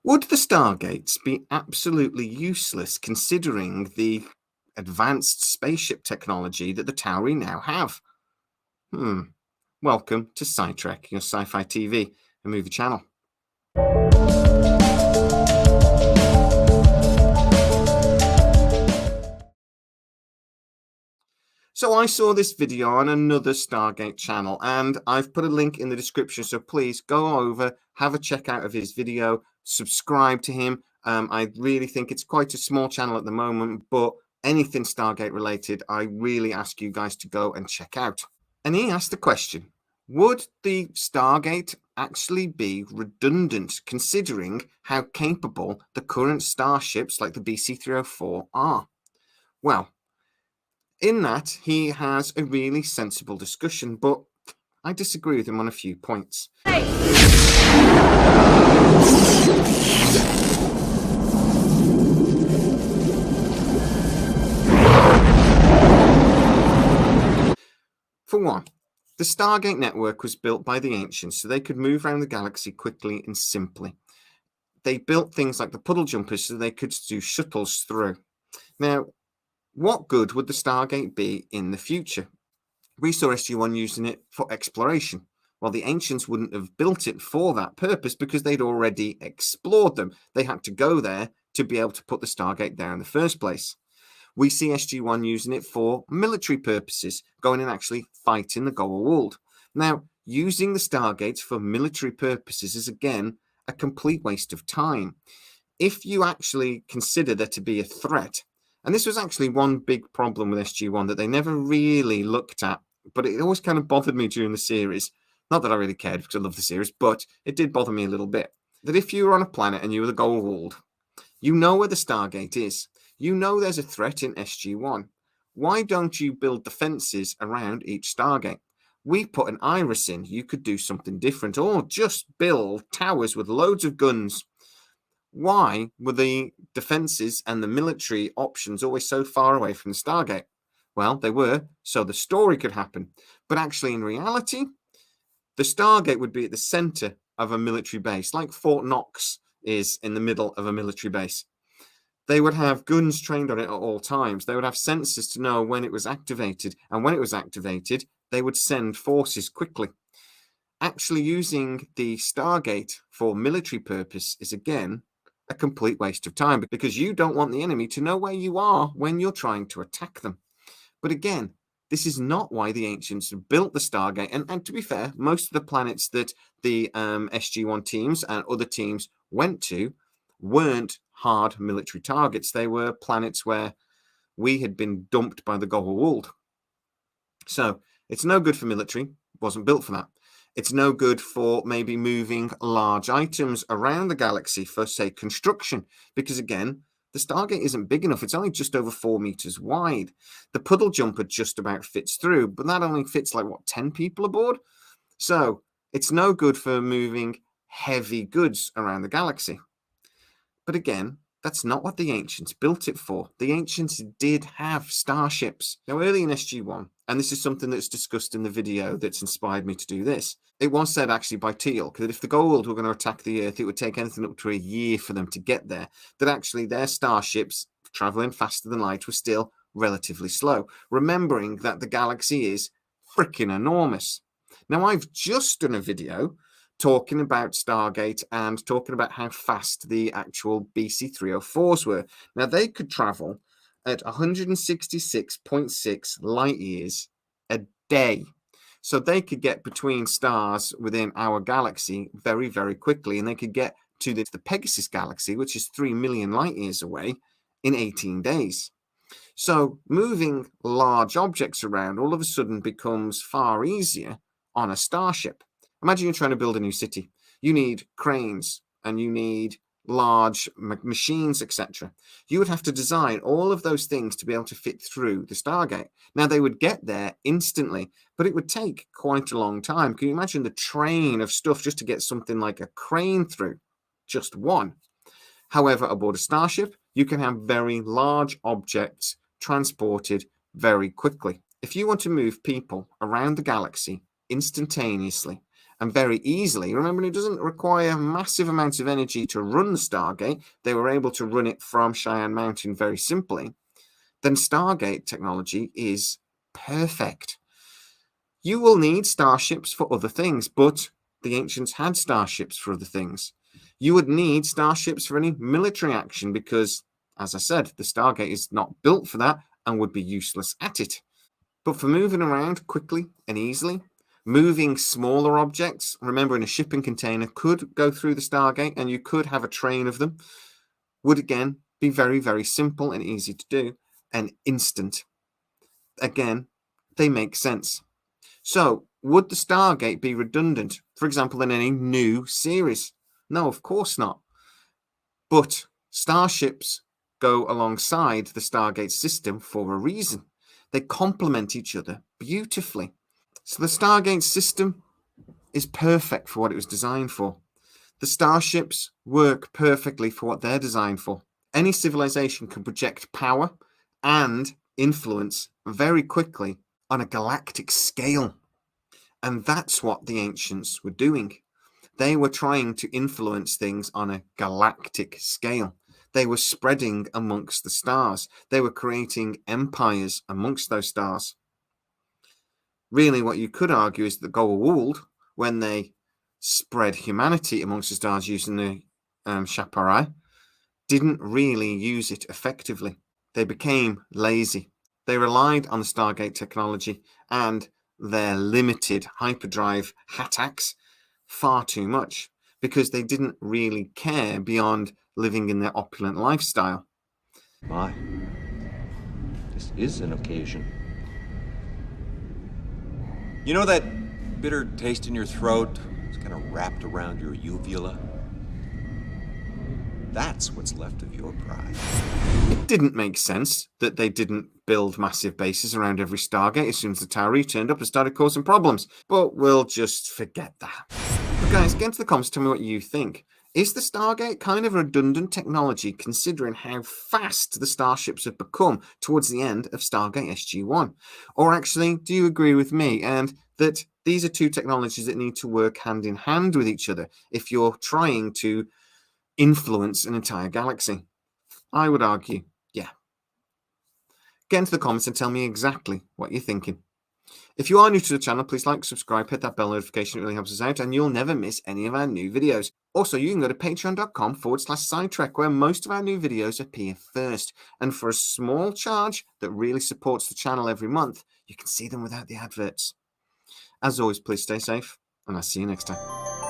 Would the Stargates be absolutely useless considering the advanced spaceship technology that the Tauri now have? Welcome to Scitrek, your sci-fi TV and movie channel. So I saw this video on another Stargate channel, and I've put a link in the description, so please go over, have a check out of his video, subscribe to him. I really think it's quite a small channel at the moment, but anything Stargate related, I really ask you guys to go and check out. And he asked the question, would the Stargate actually be redundant considering how capable the current starships like the BC-304 are? Well, in that, he has a really sensible discussion, but I disagree with him on a few points. For one, the Stargate network was built by the ancients so they could move around the galaxy quickly and simply. They built things like the puddle jumpers so they could do shuttles through. Now, what good would the Stargate be in the future? We saw SG-1 using it for exploration. Well, the ancients wouldn't have built it for that purpose because they'd already explored them. They had to go there to be able to put the Stargate there in the first place. We see SG-1 using it for military purposes, going and actually fighting the Goa'uld. Now, using the Stargates for military purposes is, again, a complete waste of time. If you actually consider there to be a threat, and this was actually one big problem with SG-1 that they never really looked at, but it always kind of bothered me during the series. Not that I really cared because I love the series, but it did bother me a little bit. That if you were on a planet and you were the Goa'uld, you know where the Stargate is. You know there's a threat in SG-1. Why don't you build defenses around each Stargate? We put an iris in, you could do something different, or just build towers with loads of guns. Why were the defenses and the military options always so far away from the Stargate? Well, they were, so the story could happen. But actually, in reality, the Stargate would be at the center of a military base, like Fort Knox is in the middle of a military base. They would have guns trained on it at all times. They would have sensors to know when it was activated. And when it was activated, they would send forces quickly. Actually using the Stargate for military purpose is, again, a complete waste of time because you don't want the enemy to know where you are when you're trying to attack them. But again, this is not why the ancients built the Stargate. And to be fair, most of the planets that the SG-1 teams and other teams went to weren't hard military targets. They were planets where we had been dumped by the Goa'uld. So it's no good for military. Wasn't built for that. It's no good for maybe moving large items around the galaxy for, say, construction, because, again, the Stargate isn't big enough. It's only just over 4 meters wide. The puddle jumper just about fits through, but that only fits like, 10 people aboard? So it's no good for moving heavy goods around the galaxy. But again, that's not what the ancients built it for. The ancients did have starships. Now, early in SG-1, and this is something that's discussed in the video that's inspired me to do this, it was said actually by Teal, that if the Goa'uld were going to attack the Earth, it would take anything up to a year for them to get there, that actually their starships, traveling faster than light, were still relatively slow, remembering that the galaxy is freaking enormous. Now, I've just done a video talking about Stargate and talking about how fast the actual BC-304s were. Now, they could travel at 166.6 light years a day. So they could get between stars within our galaxy very, very quickly. And they could get to the Pegasus galaxy, which is 3 million light years away, in 18 days. So moving large objects around all of a sudden becomes far easier on a starship. Imagine you're trying to build a new city. You need cranes and you need large machines, etc. You would have to design all of those things to be able to fit through the Stargate. Now, they would get there instantly, but it would take quite a long time. Can you imagine the train of stuff just to get something like a crane through? Just one. However, aboard a starship, you can have very large objects transported very quickly. If you want to move people around the galaxy instantaneously, and very easily. Remember, it doesn't require massive amounts of energy to run the Stargate. They were able to run it from Cheyenne Mountain very simply. Then Stargate technology is perfect. You will need starships for other things, but the ancients had starships for other things. You would need starships for any military action because, as I said, the Stargate is not built for that and would be useless at it. But for moving around quickly and easily, moving smaller objects, remember, in a shipping container could go through the Stargate and you could have a train of them, would again be very, very simple and easy to do and instant. Again, they make sense. So, would the Stargate be redundant, for example, in any new series? No, of course not. But starships go alongside the Stargate system for a reason. They complement each other beautifully. So the Stargate system is perfect for what it was designed for. The starships work perfectly for what they're designed for. Any civilization can project power and influence very quickly on a galactic scale. And that's what the ancients were doing. They were trying to influence things on a galactic scale. They were spreading amongst the stars. They were creating empires amongst those stars. Really, what you could argue is that Goa'uld, when they spread humanity amongst the stars using the Chaparai, didn't really use it effectively. They became lazy. They relied on the Stargate technology and their limited hyperdrive hattacks far too much because they didn't really care beyond living in their opulent lifestyle. My, this is an occasion. You know that bitter taste in your throat? It's kind of wrapped around your uvula. That's what's left of your pride. It didn't make sense that they didn't build massive bases around every Stargate as soon as the Tauri turned up and started causing problems. But we'll just forget that. But guys, get into the comments, tell me what you think. Is the Stargate kind of redundant technology considering how fast the starships have become towards the end of Stargate SG-1? Or actually, do you agree with me and that these are two technologies that need to work hand in hand with each other if you're trying to influence an entire galaxy? I would argue, yeah. Get into the comments and tell me exactly what you're thinking. If you are new to the channel, please like, subscribe, hit that bell notification. It really helps us out and you'll never miss any of our new videos. Also, you can go to patreon.com/Scitrek where most of our new videos appear first. And for a small charge that really supports the channel every month, you can see them without the adverts. As always, please stay safe and I'll see you next time.